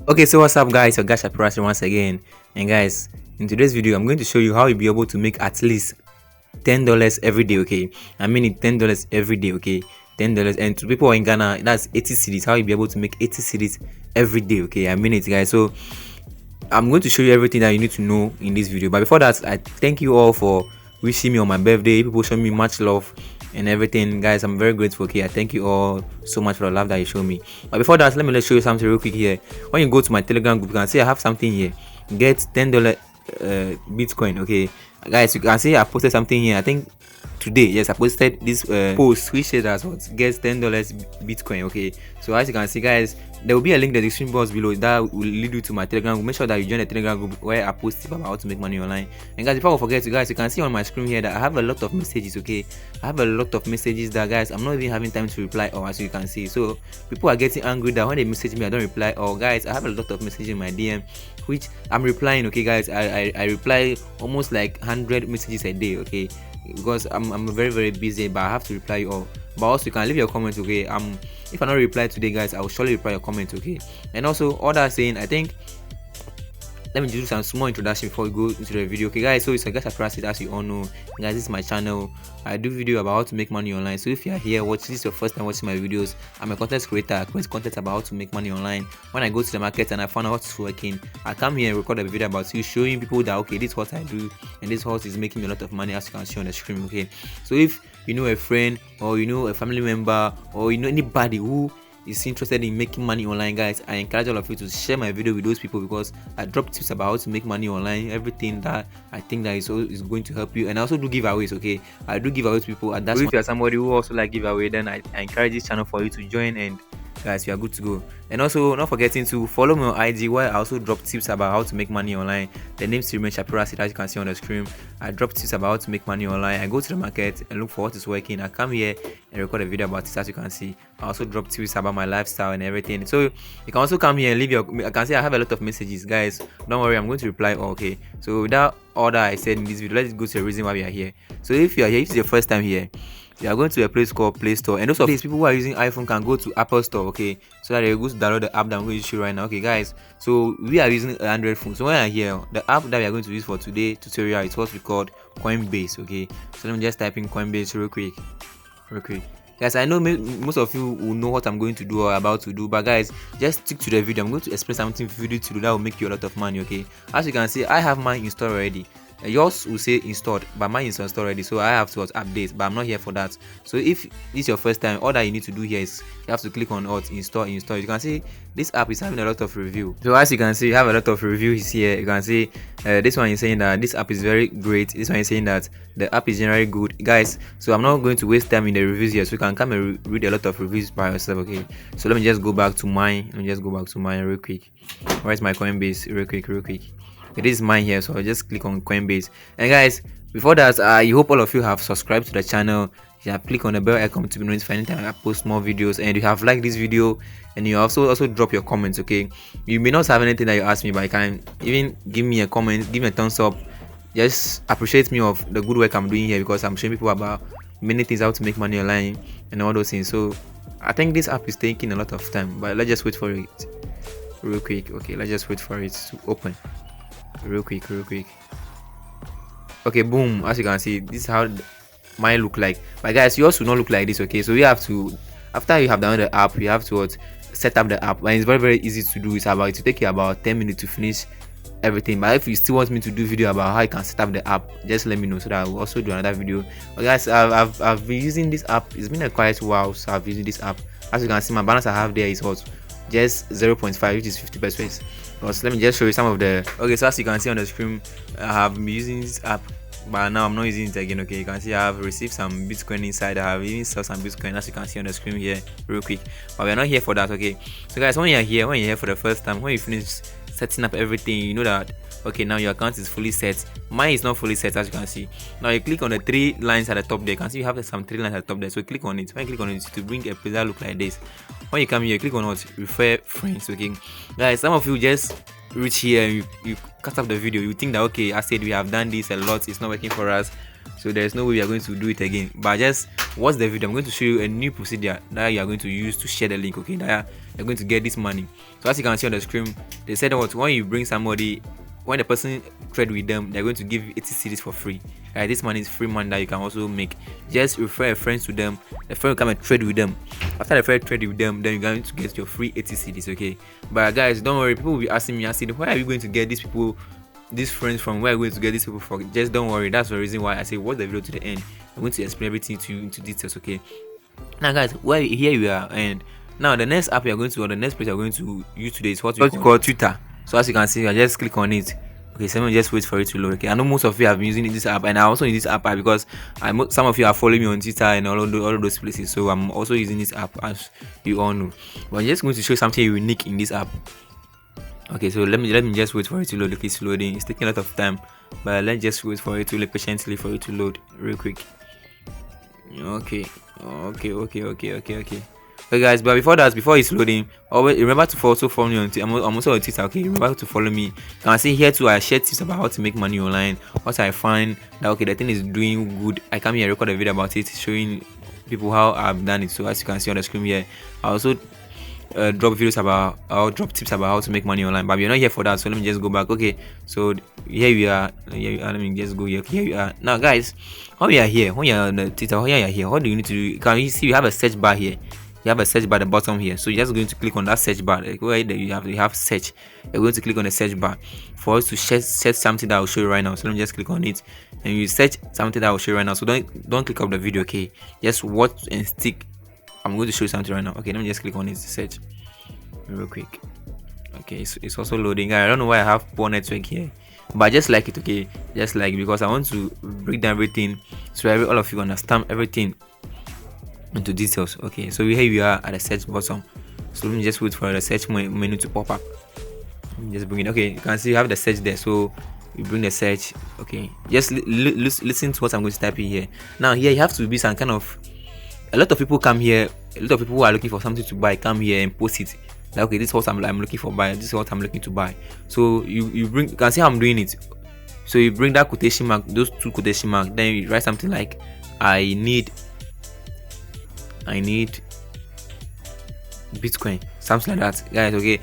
Okay, so what's up guys, your guy Shapirasi once again. And guys, in today's video I'm going to show you how you'll be able to make at least $10 every day. Okay, I mean it, $10 every day. Okay, $10, and to people in Ghana that's 80 cities. How you'll be able to make 80 cities every day. Okay, I mean it guys. So I'm going to show you everything that you need to know in this video, but before that I thank you all for wishing me on my birthday. People show me much love and everything, guys. I'm very grateful. Okay, I thank you all so much for the love that you show me. But before that, let me show you something real quick here. When you go to my Telegram group, you can see I have something here. Get $10 Bitcoin. Okay, guys, you can see I posted something here. I think today, yes, I posted this post which says that what gets $10 Bitcoin. Okay, so as you can see guys, there will be a link in the description box below that will lead you to my Telegram group. Make sure that you join the Telegram group where I post tips about how to make money online. And guys, before I forget, you guys, you can see on my screen here that I have a lot of messages. Okay, I have a lot of messages that, guys, I'm not even having time to reply all, as you can see. So people are getting angry that when they message me I don't reply all. Guys, I have a lot of messages in my DM which I'm replying. Okay guys, I reply almost like 100 messages a day. Okay, because I'm very busy, but I have to reply you all. But also you can leave your comments. Okay, if I don't reply today guys, I will surely reply your comments. Okay, and also all that saying, I think let me do some small introduction before we go into the video. Okay guys, so it's a guy Shapirasi, as you all know. Guys, this is my channel. I do video about how to make money online. So if you are here watching, this is your first time watching my videos, I'm a content creator. I create content about how to make money online. When I go to the market and I find out what's working, I come here and record a video about you, showing people that okay, this is what I do and this horse is making me a lot of money, as you can see on the screen. Okay, so if you know a friend or you know a family member or you know anybody who is interested in making money online, guys, I encourage all of you to share my video with those people, because I drop tips about how to make money online, everything that I think that is going to help you. And I also do giveaways. Okay, I do giveaways to people, and that's if you're somebody who also like giveaway, then I encourage this channel for you to join, and guys, you are good to go. And also not forgetting to follow me on IG, where I also drop tips about how to make money online. The name still remains Shapirasi, as you can see on the screen. I drop tips about how to make money online. I go to the market and look for what is working. I come here and record a video about this, as you can see. I also drop tips about my lifestyle and everything. So you can also come here and leave your, I can see I have a lot of messages, guys. Don't worry, I'm going to reply all. Okay, so without all that I said in this video, let's go to the reason why we are here. So if you are here, if it's your first time here, you are going to a place called Play Store, and also of these people who are using iPhone can go to Apple Store. Okay, so that they go to download the app that I'm going to show you right now. Okay guys, so we are using an Android phone. So when I'm here, the app that we are going to use for today's tutorial is what we called Coinbase. Okay, so let me just type in Coinbase real quick. Guys, I know most of you will know what I'm going to do or about to do, but guys, just stick to the video. I'm going to explain something for you to do that will make you a lot of money. Okay, as you can see, I have mine installed already. Yours will say installed, but mine is installed already, so I have to update, but I'm not here for that. So if this is your first time, all that you need to do here is you have to click on install. You can see this app is having a lot of review. So as you can see, you have a lot of reviews here. You can see this one is saying that this app is very great. This one is saying that the app is generally good, guys. So I'm not going to waste time in the reviews here, so you can come and read a lot of reviews by yourself. Okay, so let me just go back to mine. Real quick. Where's my Coinbase? Real quick. It is mine here, so I'll just click on Coinbase. And guys, before that, I hope all of you have subscribed to the channel. You have clicked on the bell icon to be notified anytime I post more videos, and you have liked this video, and you also drop your comments. Okay, you may not have anything that you ask me, but you can even give me a comment, give me a thumbs up. Just appreciate me of the good work I'm doing here, because I'm showing people about many things, how to make money online and all those things. So I think this app is taking a lot of time, but let's just wait for it real quick. Okay, let's just wait for it to open real quick. Okay, boom. As you can see, this is how mine look like, but guys, yours will not look like this. Okay, so you have to, after you have downloaded the app, you have to set up the app, and it's very easy to do. It will take you about 10 minutes to finish everything. But if you still want me to do video about how you can set up the app, just let me know, so that I will also do another video. But guys, I've been using this app. It's been a quite while, so I've used this app. As you can see, my balance I have there is what, just 0.5, which is 50%. But let me just show you some of the, okay, so as you can see on the screen, I have been using this app, but now I'm not using it again. Okay, you can see I have received some Bitcoin inside. I have even sold some Bitcoin, as you can see on the screen here real quick. But we're not here for that. Okay, so guys, when you're here for the first time, when you finish setting up everything, you know that okay, now your account is fully set. Mine is not fully set, as you can see. Now you click on the 3 lines at the top there. You can see you have some 3 lines at the top there, so click on it. When you click on it, to bring a page that look like this. When you come here, click on what, refer friends. Okay guys, some of you just reach here and you cut off the video. You think that okay, I said we have done this a lot, it's not working for us. so there's no way we are going to do it again. But just watch the video. I'm going to show you a new procedure that you are going to use to share the link, okay, that you're going to get this money. So as you can see on the screen, they said what, when you bring somebody, when the person trade with them, they're going to give you 80 cedis for free. Right, this money is free money that you can also make. Just refer a friend to them, the friend will come and trade with them. After the friend trade with them, then you're going to get your free 80 cedis, okay. But guys, don't worry, people will be asking me, where are you going to get these people, these friends from? Where are you going to get these people from? Just don't worry, that's the reason why I say watch the video to the end. I'm going to explain everything to you into details, okay. Now guys, well, here we are, and now the next app you're going to, or the next place you're going to use today is what we call Twitter. So as you can see, I just click on it. Okay, so let me just wait for it to load. Okay, I know most of you have been using this app, and I also use this app because some of you are following me on Twitter and all of those places. So I'm also using this app, as you all know. But I'm just going to show something unique in this app. Okay, so let me just wait for it to load. Okay, it's loading. It's taking a lot of time, but let's just wait for it to load patiently for it to load real quick. Okay. Okay guys, but before it's loading, always remember to also follow me on Twitter. I'm also on Twitter, okay. Remember to follow me. You can see here too, I share tips about how to make money online. What I find that okay, the thing is doing good, I come here record a video about it, showing people how I've done it. So as you can see on the screen here, I also drop videos about, I'll drop tips about how to make money online. But we're not here for that, so let me just go back. Okay, so here we are. Let me just go here. Here we are. Now guys, when we are here, when you're on the Twitter, when you're here, what do you need to do? Can you see we have a search bar here? You have a search bar at the bottom here, so you're just going to click on that search bar. Like where you have search, you're going to click on the search bar for us to search something that I'll show you right now. So let me just click on it, and you search something that I'll show you right now. So don't click up the video, okay. Just watch and stick. I'm going to show you something right now. Okay, let me just click on it, search real quick. Okay, it's also loading. I don't know why I have poor network here, but I just like it, okay. Just like, because I want to break down everything so all of you understand everything into details. Okay, so here we are at the search button. So let me just wait for the search menu to pop up. Let me just bring it. Okay, you can see you have the search there, so you bring the search. Okay, just listen to what I'm going to type in here. Now here you have to be some kind of, a lot of people come here, a lot of people who are looking for something to buy come here and post it like, okay, this is what I'm looking for buy, this is what I'm looking to buy. So you bring, you can see how I'm doing it. So you bring that quotation mark, those two quotation marks, then you write something like I need Bitcoin, something like that, guys. Okay,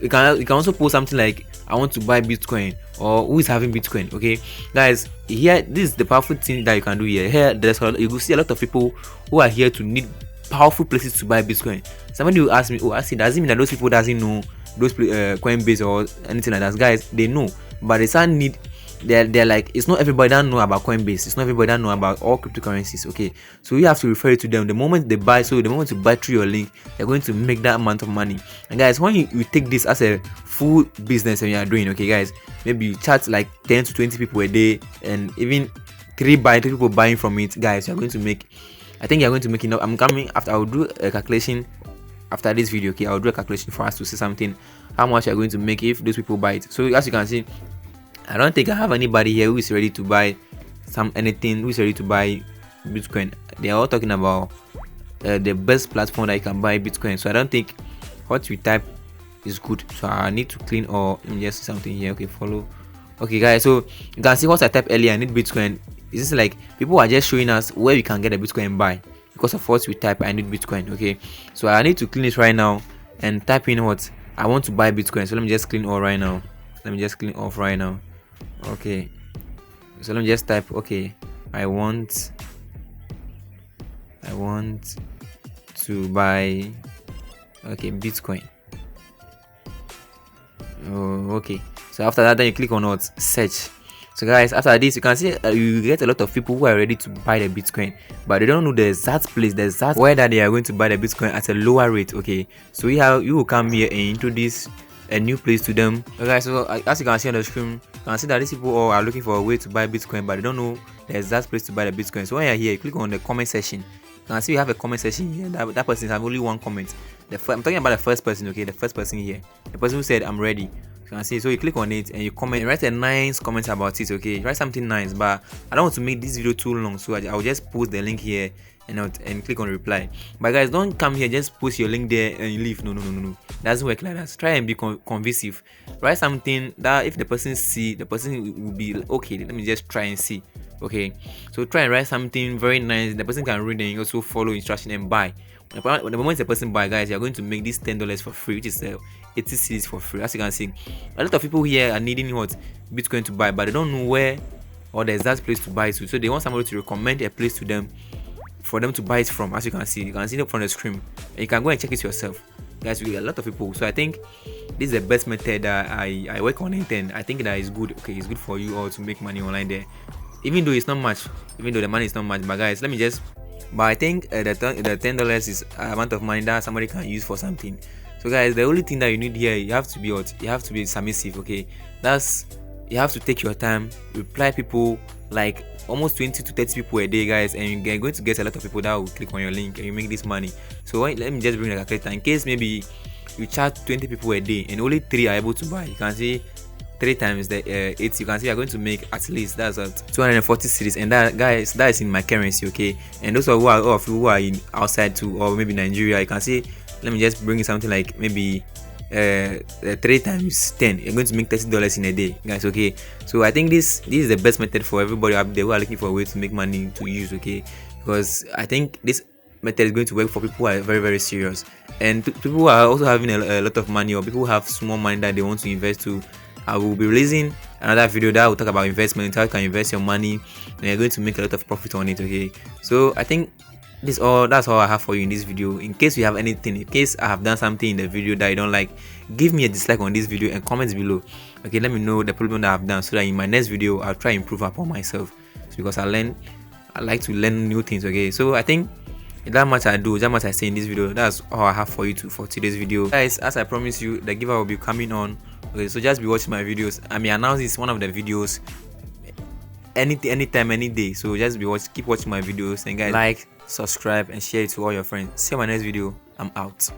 you can also post something like I want to buy Bitcoin, or who is having Bitcoin. Okay guys, here this is the powerful thing that you can do here. Here you will see a lot of people who are here to need powerful places to buy Bitcoin. Somebody will ask me, oh, I see, does it mean that those people doesn't know those Coinbase or anything like that? Guys, they know, but they still need, they're like, it's not everybody that know about Coinbase, it's not everybody that know about all cryptocurrencies. Okay, so you have to refer it to them the moment they buy. So the moment you buy through your link, they're going to make that amount of money. And guys, when you take this as a full business and you are doing, okay guys, maybe you chat like 10 to 20 people a day, and even three people buying from it, guys, you're going to make, I think you're going to make enough. I'm coming after, I'll do a calculation after this video. Okay, I'll do a calculation for us to see something, how much you're going to make if those people buy it. So as you can see, I don't think I have anybody here who is ready to buy anything, who is ready to buy Bitcoin. They are all talking about the best platform that you can buy Bitcoin. So I don't think what we type is good. So I need to clean, or let me just see something here. Okay, follow. Okay guys, so you can see what I typed earlier, I need Bitcoin. It's just like people are just showing us where we can get a Bitcoin buy because of what we type. I need Bitcoin. Okay, so I need to clean it right now and type in what I want to buy Bitcoin. So let me just clean all right now. Let me just clean off right now. Okay, so let me just type, okay, I want to buy, okay, Bitcoin. Oh, okay, so after that, then you click on what, search. So guys, after this, you can see you get a lot of people who are ready to buy the Bitcoin, but they don't know the exact place, the exact where that they are going to buy the Bitcoin at a lower rate. Okay, so you will come here and introduce a new place to them. Okay guys, so as you can see on the screen, you can see that these people all are looking for a way to buy Bitcoin, but they don't know the exact place to buy the Bitcoin. So when you're here, you click on the comment section. You can see we have a comment section here. That person has only one comment. I'm talking about the first person. Okay, the first person here, the person who said I'm ready. You can see, so you click on it and you comment, write a nice comment about it. Okay, write something nice, but I don't want to make this video too long, so I will just post the link here and click on reply. But guys, don't come here just post your link there and you leave. No, it doesn't work like that. Try and be convincing. Write something that if the person see, the person will be okay, let me just try and see. Okay, so try and write something very nice. The person can read and you also follow instruction and buy. The moment the person buy, guys, you're going to make this $10 for free, which is 80 cedis for free. As you can see, a lot of people here are needing what Bitcoin to buy, but they don't know where or the exact place to buy it to. So they want somebody to recommend a place to them for them to buy it from. As you can see it from the screen. And you can go and check it yourself, guys. We get a lot of people. So I think this is the best method that I work on it, and I think that is good. Okay, it's good for you all to make money online there, even though it's not much, even though the money is not much. But guys, let me just. But I think the $10 is an amount of money that somebody can use for something. So guys, the only thing that you need here, you have to be what, you have to be submissive. Okay, that's, you have to take your time, reply people like almost 20 to 30 people a day, guys, and you're going to get a lot of people that will click on your link and you make this money. So let me just bring the calculator in case maybe you charge 20 people a day and only 3 are able to buy. You can see 3 times the 8, you can see you're going to make at least, that's at 240 cedis, and that, guys, that is in my currency. Okay, and those who are in outside too, or maybe Nigeria, you can see, let me just bring something like maybe 3 times 10, you're going to make $30 in a day, guys. Okay, so I think this is the best method for everybody out there who are looking for a way to make money to use. Okay, because I think this method is going to work for people who are very, very serious, and people who are also having a lot of money, or people who have small money that they want to invest to. I will be releasing another video that will talk about investment, how you can invest your money, and you're going to make a lot of profit on it. Okay, so I think that's all I have for you in this video. In case you have anything, in case I have done something in the video that you don't like, give me a dislike on this video and comment below. Okay, let me know the problem that I've done, so that in my next video I'll try and improve upon myself, because I like to learn new things. Okay, so I think that much I do, that much I say in this video. That's all I have for you for today's video, guys. As I promised you, the giveaway will be coming on. Okay, so just be watching my videos. I may announce this one of the videos anytime, any day. So just keep watching my videos, and guys, like, subscribe, and share it to all your friends. See you in my next video. I'm out.